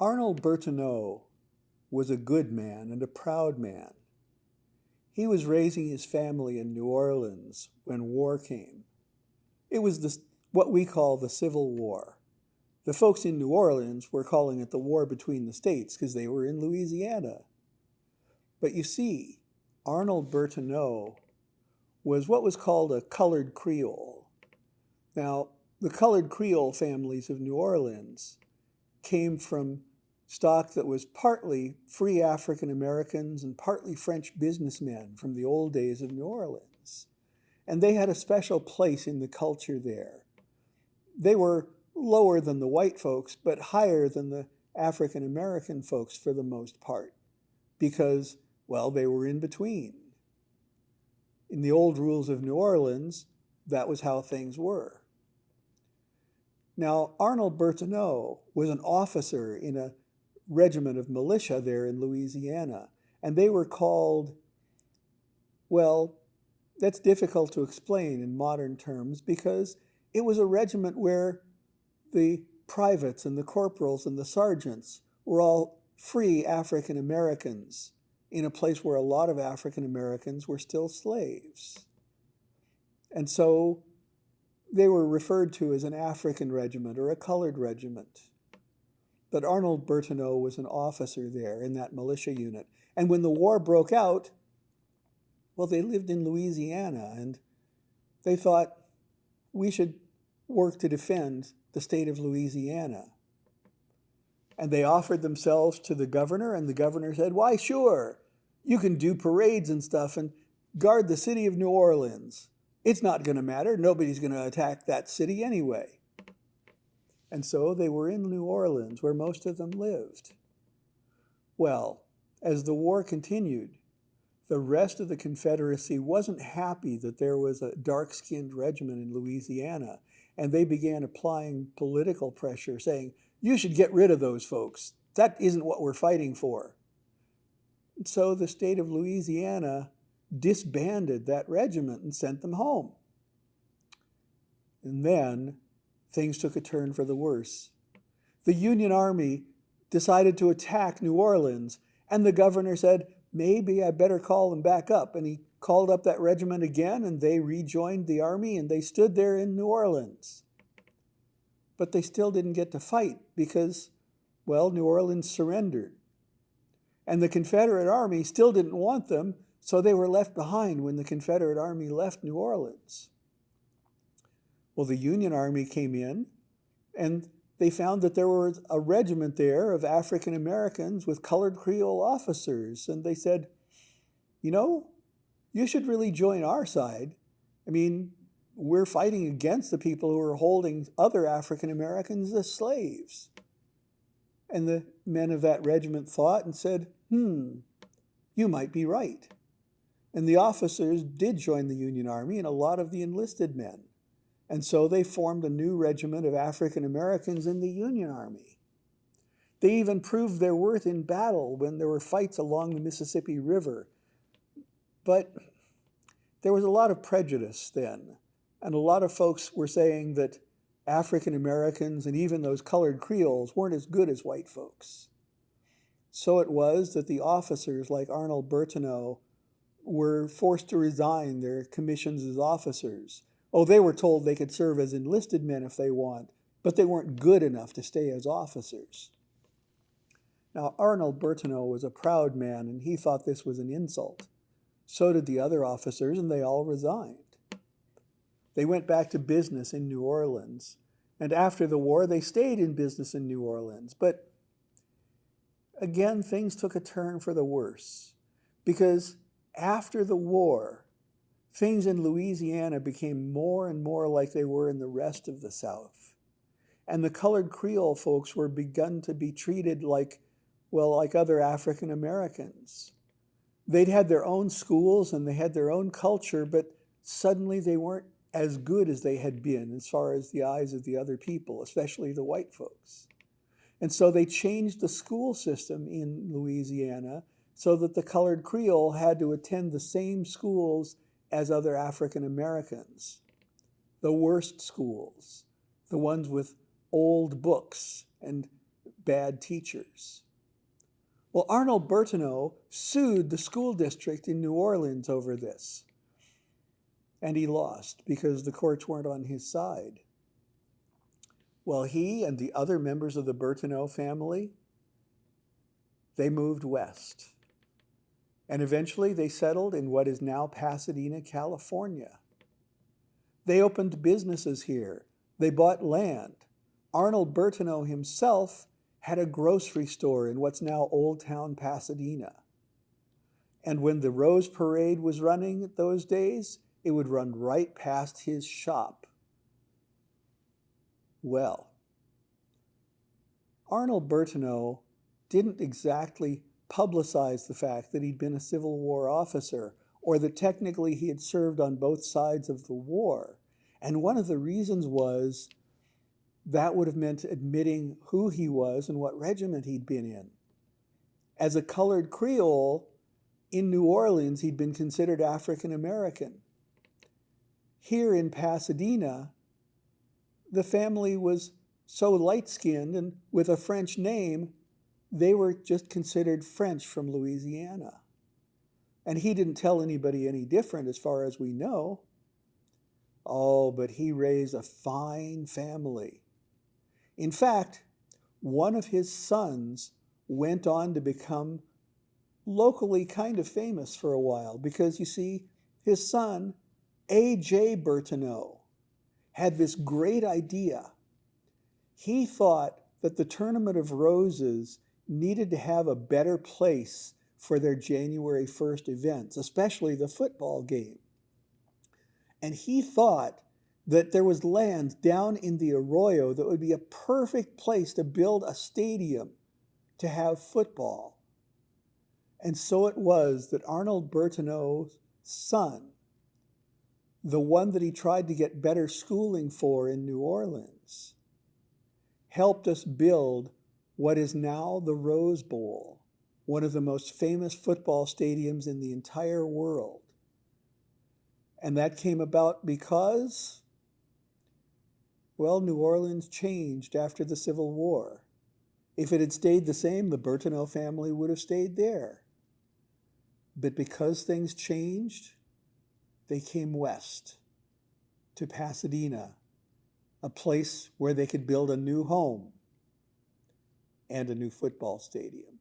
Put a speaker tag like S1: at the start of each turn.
S1: Arnold Bertonneau was a good man and a proud man. He was raising his family in New Orleans when war came. It was what we call the Civil War. The folks in New Orleans were calling it the war between the states because they were in Louisiana. But you see, Arnold Bertonneau was what was called a colored Creole. Now, the colored Creole families of New Orleans came from stock that was partly free African Americans and partly French businessmen from the old days of New Orleans. And they had a special place in the culture there. They were lower than the white folks, but higher than the African American folks for the most part, because, well, they were in between. In the old rules of New Orleans, that was how things were. Now, Arnold Bertonneau was an officer in a regiment of militia there in Louisiana, and they were called, well, that's difficult to explain in modern terms because it was a regiment where the privates and the corporals and the sergeants were all free African Americans in a place where a lot of African Americans were still slaves. And so they were referred to as an African regiment or a colored regiment. But Arnold Bertonneau was an officer there in that militia unit. And when the war broke out, well, they lived in Louisiana, and they thought, we should work to defend the state of Louisiana. And they offered themselves to the governor, and the governor said, why, sure, you can do parades and stuff and guard the city of New Orleans. It's not going to matter. Nobody's going to attack that city anyway. And so they were in New Orleans, where most of them lived. Well, as the war continued, the rest of the Confederacy wasn't happy that there was a dark-skinned regiment in Louisiana, and they began applying political pressure, saying, you should get rid of those folks. That isn't what we're fighting for. And so the state of Louisiana disbanded that regiment and sent them home. And then things took a turn for the worse. The Union Army decided to attack New Orleans, and the governor said, maybe I better call them back up. And he called up that regiment again, and they rejoined the army, and they stood there in New Orleans. But they still didn't get to fight because, well, New Orleans surrendered. And the Confederate Army still didn't want them, so they were left behind when the Confederate Army left New Orleans. Well, the Union Army came in, and they found that there was a regiment there of African Americans with colored Creole officers. And they said, you know, you should really join our side. I mean, we're fighting against the people who are holding other African Americans as slaves. And the men of that regiment thought and said, you might be right. And the officers did join the Union Army and a lot of the enlisted men. And so they formed a new regiment of African Americans in the Union Army. They even proved their worth in battle when there were fights along the Mississippi River. But there was a lot of prejudice then, and a lot of folks were saying that African Americans and even those colored Creoles weren't as good as white folks. So it was that the officers like Arnold Bertonneau were forced to resign their commissions as officers. Oh, they were told they could serve as enlisted men if they want, but they weren't good enough to stay as officers. Now, Arnold Bertonneau was a proud man, and he thought this was an insult. So did the other officers, and they all resigned. They went back to business in New Orleans, and after the war, they stayed in business in New Orleans. But again, things took a turn for the worse, because after the war, things in Louisiana became more and more like they were in the rest of the South. And the colored Creole folks were begun to be treated like other African Americans. They'd had their own schools and they had their own culture, but suddenly they weren't as good as they had been as far as the eyes of the other people, especially the white folks. And so they changed the school system in Louisiana so that the colored Creole had to attend the same schools as other African Americans. The worst schools, the ones with old books and bad teachers. Well, Arnold Bertonneau sued the school district in New Orleans over this. And he lost because the courts weren't on his side. Well, he and the other members of the Bertonneau family, they moved west. And eventually they settled in what is now Pasadena, California. They opened businesses here. They bought land. Arnold Bertonneau himself had a grocery store in what's now Old Town Pasadena. And when the Rose Parade was running those days, it would run right past his shop. Well, Arnold Bertonneau didn't exactly publicize the fact that he'd been a Civil War officer or that technically he had served on both sides of the war. And one of the reasons was that would have meant admitting who he was and what regiment he'd been in. As a colored Creole in New Orleans, he'd been considered African American. Here in Pasadena, the family was so light-skinned and with a French name, they were just considered French from Louisiana. And he didn't tell anybody any different as far as we know. Oh, but he raised a fine family. In fact, one of his sons went on to become locally kind of famous for a while because, you see, his son, A.J. Bertonneau, had this great idea. He thought that the Tournament of Roses needed to have a better place for their January 1st events, especially the football game. And he thought that there was land down in the arroyo that would be a perfect place to build a stadium to have football. And so it was that Arnold Bertonneau's son, the one that he tried to get better schooling for in New Orleans, helped us build what is now the Rose Bowl, one of the most famous football stadiums in the entire world. And that came about because, well, New Orleans changed after the Civil War. If it had stayed the same, the Bertonneau family would have stayed there. But because things changed, they came west to Pasadena, a place where they could build a new home and a new football stadium.